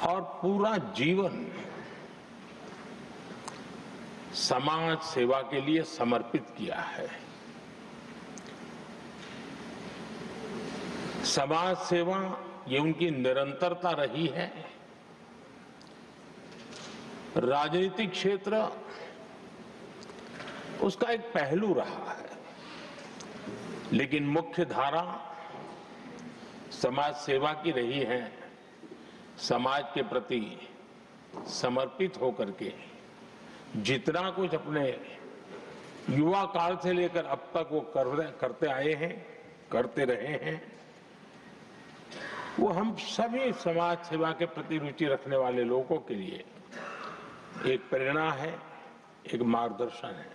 और पूरा जीवन समाज सेवा के लिए समर्पित किया है। समाज सेवा ये उनकी निरंतरता रही है। राजनीतिक क्षेत्र उसका एक पहलू रहा है, लेकिन मुख्य धारा समाज सेवा की रही है। समाज के प्रति समर्पित होकर के जितना कुछ अपने युवा काल से लेकर अब तक वो करते आए हैं, करते रहे हैं, वो हम सभी समाज सेवा के प्रति रुचि रखने वाले लोगों के लिए एक प्रेरणा है, एक मार्गदर्शन है।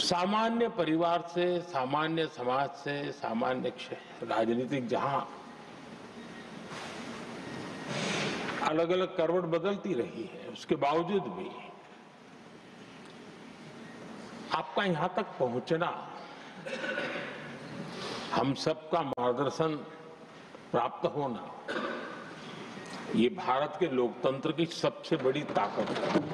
सामान्य परिवार से, सामान्य समाज से, सामान्य राजनीतिक जहां अलग अलग करवट बदलती रही है, उसके बावजूद भी आपका यहां तक पहुंचना, हम सबका मार्गदर्शन प्राप्त होना, ये भारत के लोकतंत्र की सबसे बड़ी ताकत है।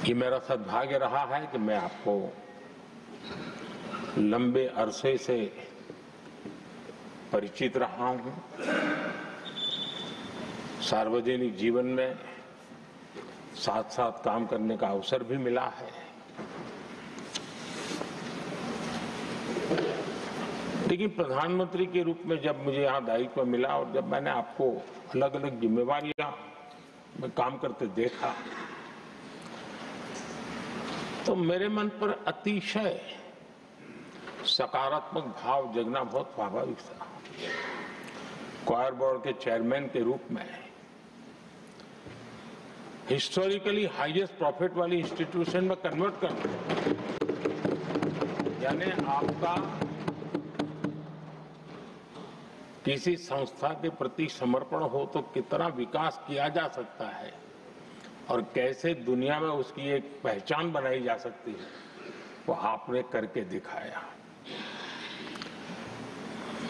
ये मेरा सद्भाग्य रहा है कि मैं आपको लंबे अरसे से परिचित रहा हूं। सार्वजनिक जीवन में साथ साथ काम करने का अवसर भी मिला है। लेकिन प्रधानमंत्री के रूप में जब मुझे यहाँ दायित्व मिला और जब मैंने आपको अलग अलग जिम्मेवारियां में काम करते देखा, तो मेरे मन पर अतिशय सकारात्मक भाव जगना बहुत स्वाभाविक था। क्वायर बोर्ड के चेयरमैन के रूप में हिस्टोरिकली हाईएस्ट प्रॉफिट वाली इंस्टीट्यूशन में कन्वर्ट करना, यानी आपका किसी संस्था के प्रति समर्पण हो तो कितना विकास किया जा सकता है और कैसे दुनिया में उसकी एक पहचान बनाई जा सकती है, वो आपने करके दिखाया।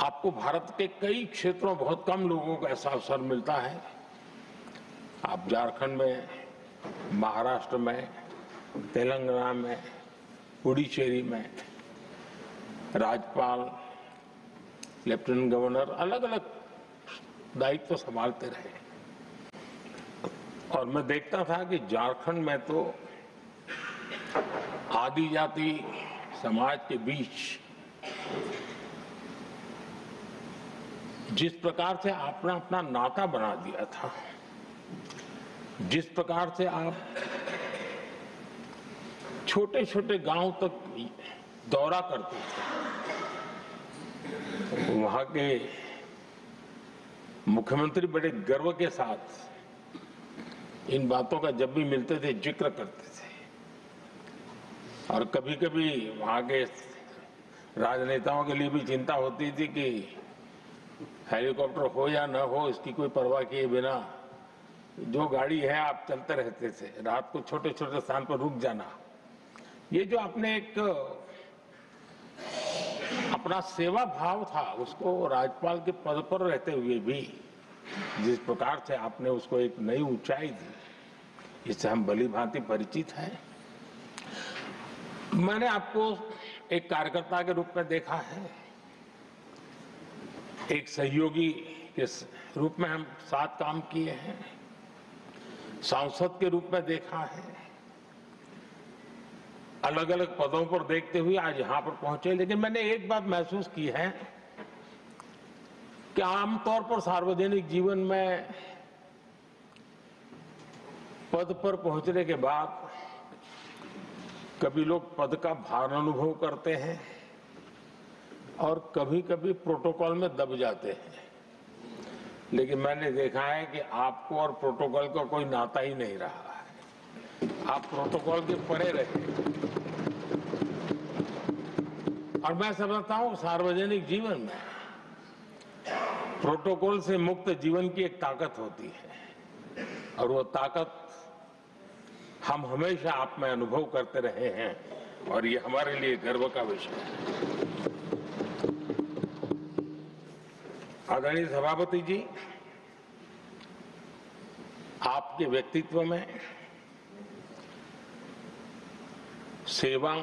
आपको भारत के कई क्षेत्रों बहुत कम लोगों को ऐसा अवसर मिलता है। आप झारखंड में, महाराष्ट्र में, तेलंगाना में, पुडुचेरी में राज्यपाल, लेफ्टिनेंट गवर्नर अलग अलग दायित्व संभालते रहे। और मैं देखता था कि झारखंड में तो आदिजाति समाज के बीच जिस प्रकार से आपने अपना नाता बना दिया था, जिस प्रकार से आप छोटे छोटे गांव तक दौरा करते थे, वहां के मुख्यमंत्री बड़े गर्व के साथ इन बातों का जब भी मिलते थे जिक्र करते थे। और कभी कभी वहां के राजनेताओं के लिए भी चिंता होती थी कि हेलीकॉप्टर हो या न हो, इसकी कोई परवाह किए बिना जो गाड़ी है आप चलते रहते थे। रात को छोटे छोटे स्थान पर रुक जाना, ये जो आपने एक अपना सेवा भाव था, उसको राज्यपाल के पद पर रहते हुए भी जिस प्रकार से आपने उसको एक नई ऊंचाई दी, इससे हम भली भांति परिचित हैं। मैंने आपको एक कार्यकर्ता के रूप में देखा है, एक सहयोगी के रूप में हम साथ काम किए हैं, सांसद के रूप में देखा है, अलग अलग पदों पर देखते हुए आज यहां पर पहुंचे। लेकिन मैंने एक बात महसूस की है कि आमतौर पर सार्वजनिक जीवन में पद पर पहुंचने के बाद कभी लोग पद का भार अनुभव करते हैं और कभी कभी प्रोटोकॉल में दब जाते हैं। लेकिन मैंने देखा है कि आपको और प्रोटोकॉल का कोई नाता ही नहीं रहा है, आप प्रोटोकॉल के परे रहे। और मैं समझता हूं सार्वजनिक जीवन में प्रोटोकॉल से मुक्त जीवन की एक ताकत होती है। और वो ताकत हम हमेशा आप में अनुभव करते रहे हैं और ये हमारे लिए गर्व का विषय है। आदरणीय सभापति जी, आपके व्यक्तित्व में सेवा,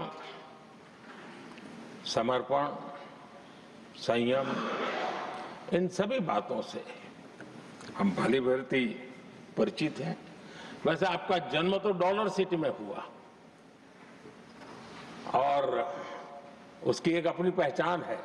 समर्पण, संयम, इन सभी बातों से हम भली भांति परिचित हैं। वैसे आपका जन्म तो डॉलर सिटी में हुआ और उसकी एक अपनी पहचान है।